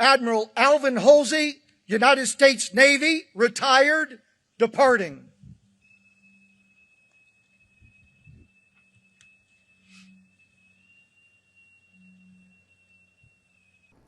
Admiral Alvin Halsey, United States Navy, retired, departing.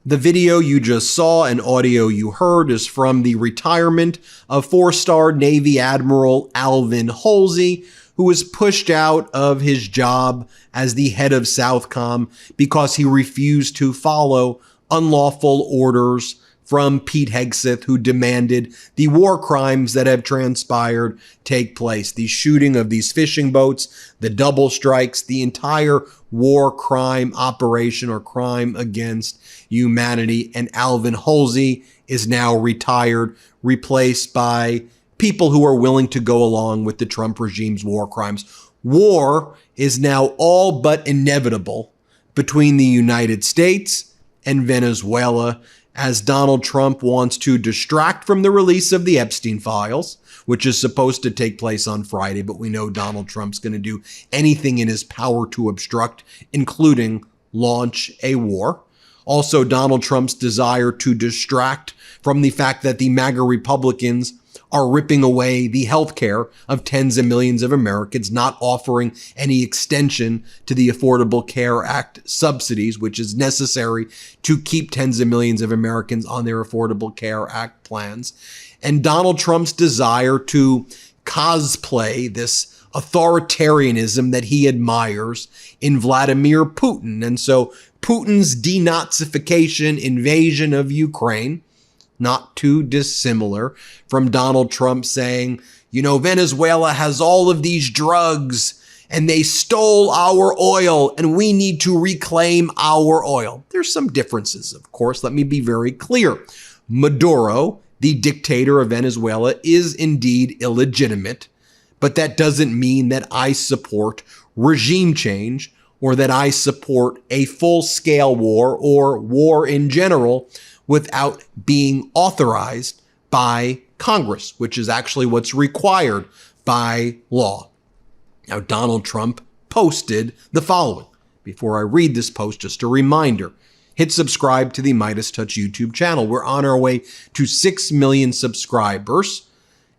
The video you just saw and audio you heard is from the retirement of 4-star Navy Admiral Alvin Halsey, who was pushed out of his job as the head of Southcom because he refused to follow unlawful orders from Pete Hegseth, who demanded the war crimes that have transpired take place. The shooting of these fishing boats, the double strikes, the entire war crime operation or crime against humanity. And Alvin Halsey is now retired, replaced by people who are willing to go along with the Trump regime's war crimes. War is now all but inevitable between the United States and Venezuela, as Donald Trump wants to distract from the release of the Epstein files, which is supposed to take place on Friday, but we know Donald Trump's going to do anything in his power to obstruct, including launch a war. Also, Donald Trump's desire to distract from the fact that the MAGA Republicans are ripping away the health care of tens of millions of Americans, not offering any extension to the Affordable Care Act subsidies, which is necessary to keep tens of millions of Americans on their Affordable Care Act plans. And Donald Trump's desire to cosplay this authoritarianism that he admires in Vladimir Putin. And so Putin's denazification invasion of Ukraine, not too dissimilar from Donald Trump saying, you know, Venezuela has all of these drugs and they stole our oil and we need to reclaim our oil. There's some differences, of course. Let me be very clear. Maduro, the dictator of Venezuela, is indeed illegitimate, but that doesn't mean that I support regime change or that I support a full-scale war or war in general without being authorized by Congress, which is actually what's required by law. Now, Donald Trump posted the following. Before I read this post, just a reminder, hit subscribe to the MeidasTouch YouTube channel. We're on our way to 6 million subscribers,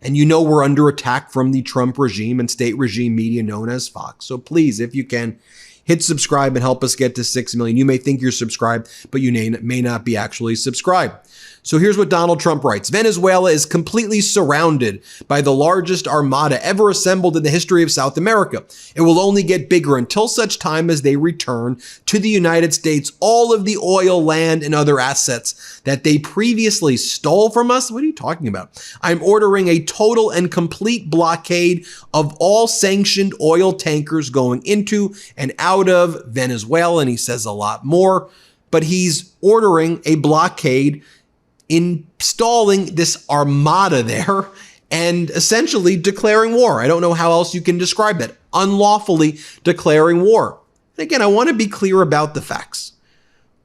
and you know we're under attack from the Trump regime and state regime media known as Fox. So please, if you can, hit subscribe and help us get to 6 million. You may think you're subscribed, but you may not be actually subscribed. So here's what Donald Trump writes. Venezuela is completely surrounded by the largest armada ever assembled in the history of South America. It will only get bigger until such time as they return to the United States all of the oil, land, and other assets that they previously stole from us. What are you talking about? I'm ordering a total and complete blockade of all sanctioned oil tankers going into and out of Venezuela. And he says a lot more, but he's ordering a blockade, installing this armada there and essentially declaring war. I don't know how else you can describe that. Unlawfully declaring war. And again, I want to be clear about the facts.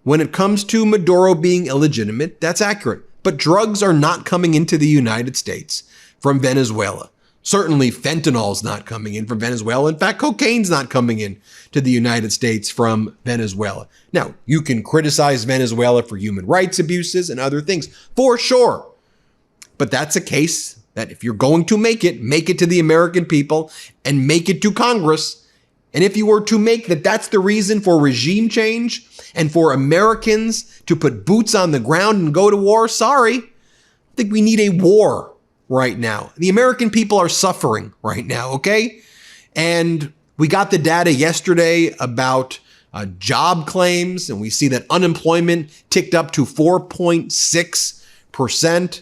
When it comes to Maduro being illegitimate, that's accurate. But drugs are not coming into the United States from Venezuela. Certainly fentanyl is not coming in from Venezuela. In fact, cocaine's not coming in to the United States from Venezuela. Now, you can criticize Venezuela for human rights abuses and other things, for sure. But that's a case that if you're going to make it to the American people and make it to Congress. And if you were to make that's the reason for regime change and for Americans to put boots on the ground and go to war, sorry. I think we need a war right now. The American people are suffering right now, okay? And we got the data yesterday about job claims, and we see that unemployment ticked up to 4.6%.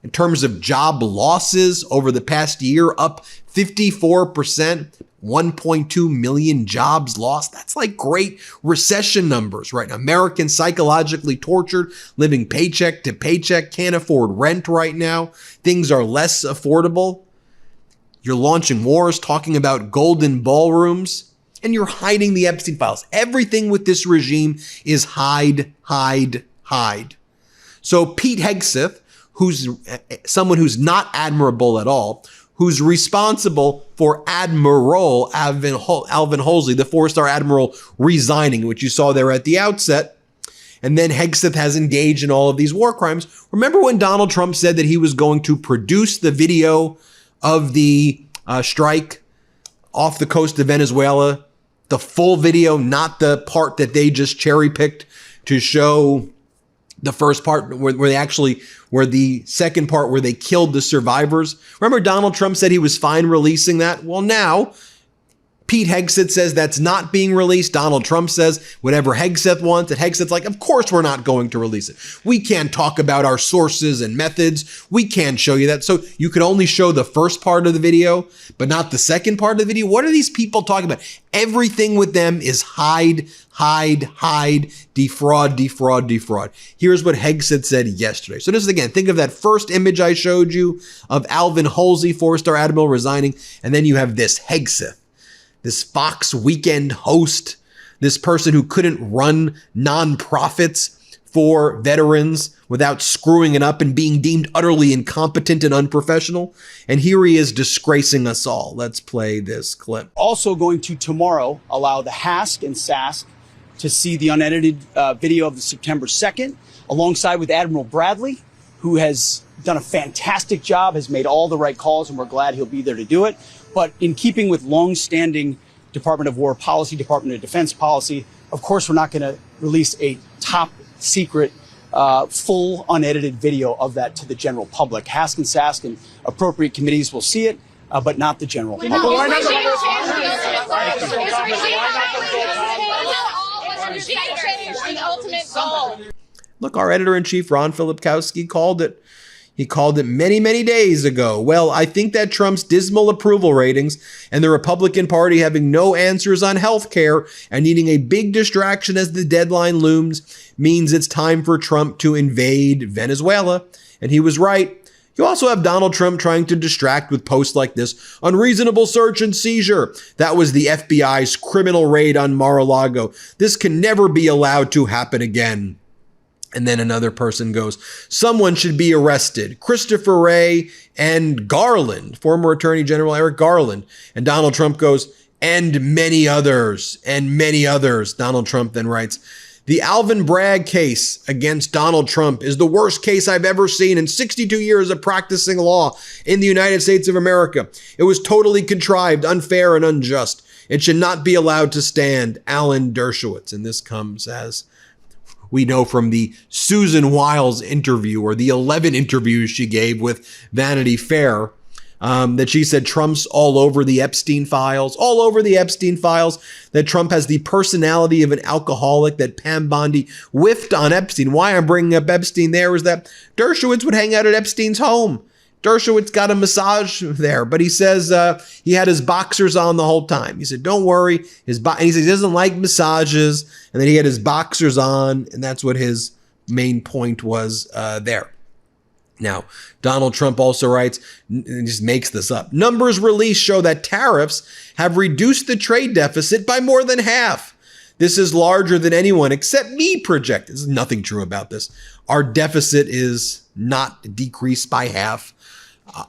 In terms of job losses over the past year, up 54%, 1.2 million jobs lost. That's like great recession numbers, right? Americans psychologically tortured, living paycheck to paycheck, can't afford rent right now. Things are less affordable. You're launching wars, talking about golden ballrooms, and you're hiding the Epstein files. Everything with this regime is hide, hide, hide. So Pete Hegseth, who's someone who's not admirable at all, who's responsible for Admiral Alvin Halsey, the 4-star admiral, resigning, which you saw there at the outset. And then Hegseth has engaged in all of these war crimes. Remember when Donald Trump said that he was going to produce the video of the strike off the coast of Venezuela, the full video, not the part that they just cherry picked to show the first part where the second part where they killed the survivors. Remember Donald Trump said he was fine releasing that? Well, now Pete Hegseth says that's not being released. Donald Trump says whatever Hegseth wants. And Hegseth's like, of course we're not going to release it. We can't talk about our sources and methods. We can't show you that. So you could only show the first part of the video, but not the second part of the video. What are these people talking about? Everything with them is hide, defraud. Here's what Hegseth said yesterday. So this is, again, think of that first image I showed you of Alvin Halsey, 4-star admiral, resigning. And then you have this Hegseth, this Fox weekend host, this person who couldn't run nonprofits for veterans without screwing it up and being deemed utterly incompetent and unprofessional. And here he is disgracing us all. Let's play this clip. Also going to tomorrow allow the HASC and SASC to see the unedited video of the September 2nd, alongside with Admiral Bradley, who has done a fantastic job, has made all the right calls, and we're glad he'll be there to do it. But in keeping with long-standing Department of War policy, Department of Defense policy, of course, we're not going to release a top secret, full unedited video of that to the general public. HASC and SASC and appropriate committees will see it, but not the general public. Look, our editor-in-chief, Ron Filipkowski, called it. He called it many, many days ago. Well, I think that Trump's dismal approval ratings and the Republican Party having no answers on health care and needing a big distraction as the deadline looms means it's time for Trump to invade Venezuela. And he was right. You also have Donald Trump trying to distract with posts like this: unreasonable search and seizure. That was the FBI's criminal raid on Mar-a-Lago. This can never be allowed to happen again. And then another person goes, someone should be arrested. Christopher Wray and Garland, former Attorney General Eric Garland. And Donald Trump goes, and many others, and many others. Donald Trump then writes, the Alvin Bragg case against Donald Trump is the worst case I've ever seen in 62 years of practicing law in the United States of America. It was totally contrived, unfair, and unjust. It should not be allowed to stand. Alan Dershowitz. And this comes as we know from the Susan Wiles interview, or the 11 interviews she gave with Vanity Fair, that she said Trump's all over the Epstein files, that Trump has the personality of an alcoholic, that Pam Bondi whiffed on Epstein. Why I'm bringing up Epstein there is that Dershowitz would hang out at Epstein's home. Dershowitz got a massage there, but he says he had his boxers on the whole time. He said, don't worry. And he says he doesn't like massages, and then he had his boxers on, and that's what his main point was there. Now, Donald Trump also writes, and just makes this up, numbers released show that tariffs have reduced the trade deficit by more than half. This is larger than anyone except me projected. There's nothing true about this. Our deficit is not decreased by half.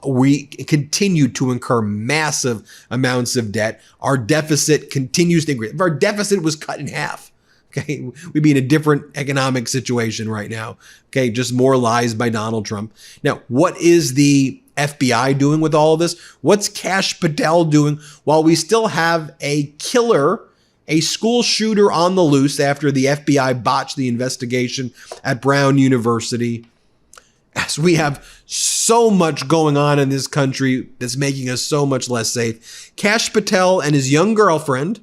We continue to incur massive amounts of debt. Our deficit continues to increase. If our deficit was cut in half, okay, we'd be in a different economic situation right now. Okay, just more lies by Donald Trump. Now, what is the FBI doing with all of this? What's Kash Patel doing while we still have a killer, a school shooter on the loose after the FBI botched the investigation at Brown University? As we have so much going on in this country that's making us so much less safe, Kash Patel and his young girlfriend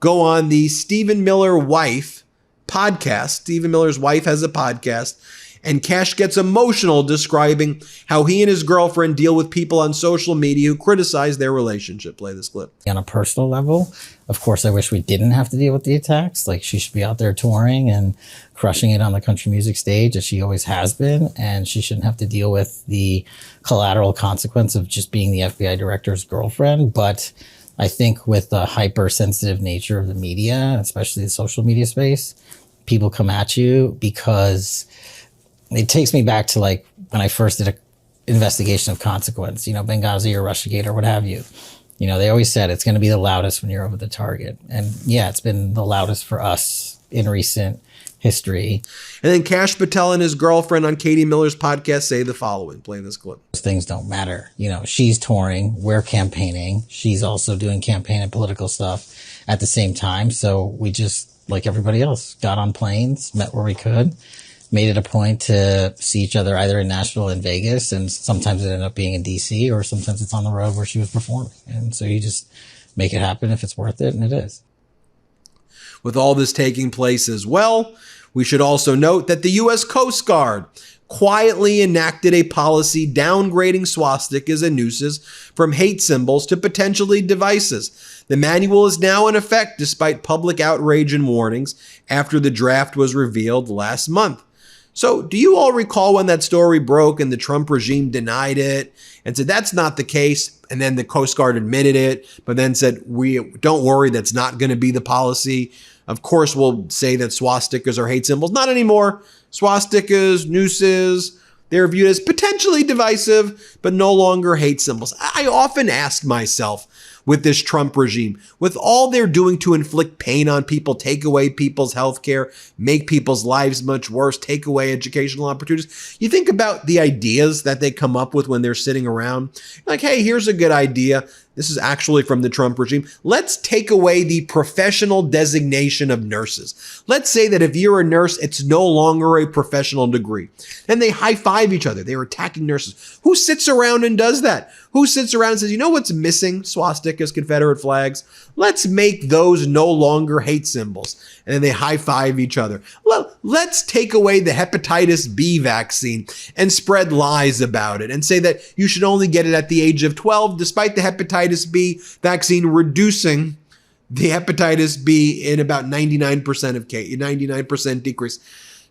go on the Stephen Miller Wife podcast. Stephen Miller's wife has a podcast, and Kash gets emotional describing how he and his girlfriend deal with people on social media who criticize their relationship. Play this clip. On a personal level, of course, I wish we didn't have to deal with the attacks. Like, she should be out there touring and crushing it on the country music stage, as she always has been. And she shouldn't have to deal with the collateral consequence of just being the FBI director's girlfriend. But I think with the hypersensitive nature of the media, especially the social media space, people come at you because it takes me back to like when I first did an investigation of consequence, Benghazi or Russiagate or what have you. They always said it's going to be the loudest when you're over the target. And yeah, it's been the loudest for us in recent history. And then Kash Patel and his girlfriend on Katie Miller's podcast say the following. Play this clip. Those things don't matter. You know, she's touring, we're campaigning. She's also doing campaign and political stuff at the same time. So we just, like everybody else, got on planes, met where we could, made it a point to see each other either in Nashville and Vegas. And sometimes it ended up being in DC, or sometimes it's on the road where she was performing. And so you just make it happen if it's worth it. And it is. With all this taking place as well, we should also note that the U.S. Coast Guard quietly enacted a policy downgrading swastikas and nooses from hate symbols to potentially devices. The manual is now in effect despite public outrage and warnings after the draft was revealed last month. So do you all recall when that story broke and the Trump regime denied it and said that's not the case? And then the Coast Guard admitted it, but then said, don't worry, that's not going to be the policy. Of course, we'll say that swastikas are hate symbols. Not anymore. Swastikas, nooses, they're viewed as potentially divisive, but no longer hate symbols. I often ask myself, with this Trump regime, with all they're doing to inflict pain on people, take away people's health care, make people's lives much worse, take away educational opportunities. You think about the ideas that they come up with when they're sitting around. Like, hey, here's a good idea. This is actually from the Trump regime. Let's take away the professional designation of nurses. Let's say that if you're a nurse, it's no longer a professional degree. Then they high-five each other. They're attacking nurses. Who sits around and does that? Who sits around and says, you know what's missing? Swastikas, Confederate flags. Let's make those no longer hate symbols. And then they high-five each other. Well, let's take away the hepatitis B vaccine and spread lies about it and say that you should only get it at the age of 12, despite the hepatitis B vaccine reducing the hepatitis B in about 99% of cases, 99% decrease.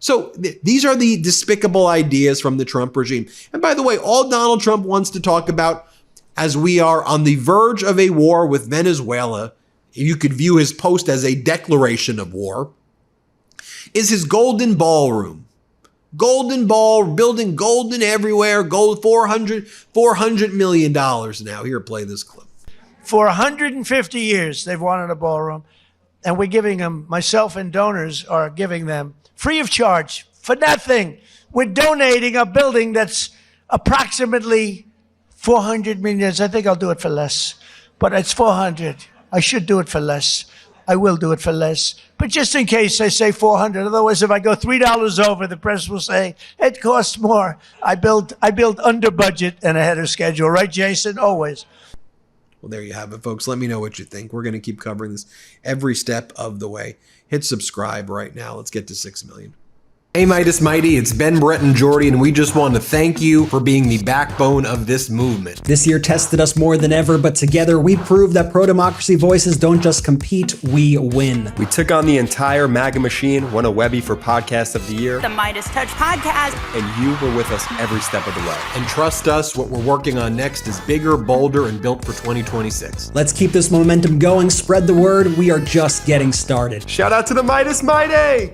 So these are the despicable ideas from the Trump regime. And by the way, all Donald Trump wants to talk about, as we are on the verge of a war with Venezuela, you could view his post as a declaration of war, is his golden ballroom. Golden ball, building golden everywhere, gold, $400 million now. Here, play this clip. For 150 years, they've wanted a ballroom, and we're giving them, myself and donors are giving them, free of charge, for nothing. We're donating a building that's approximately 400 million. I think I'll do it for less, but it's 400. I should do it for less. I will do it for less. But just in case I say 400, otherwise if I go $3 over, the press will say, it costs more. I build under budget and ahead of schedule. Right, Jason? Always. Well, there you have it, folks. Let me know what you think. We're going to keep covering this every step of the way. Hit subscribe right now. Let's get to 6 million. Hey, Midas Mighty, it's Ben, Brett, and Jordy, and we just want to thank you for being the backbone of this movement. This year tested us more than ever, but together we proved that pro-democracy voices don't just compete, we win. We took on the entire MAGA machine, won a Webby for Podcast of the Year, the MeidasTouch podcast, and you were with us every step of the way. And trust us, what we're working on next is bigger, bolder, and built for 2026. Let's keep this momentum going, spread the word, we are just getting started. Shout out to the Midas Mighty!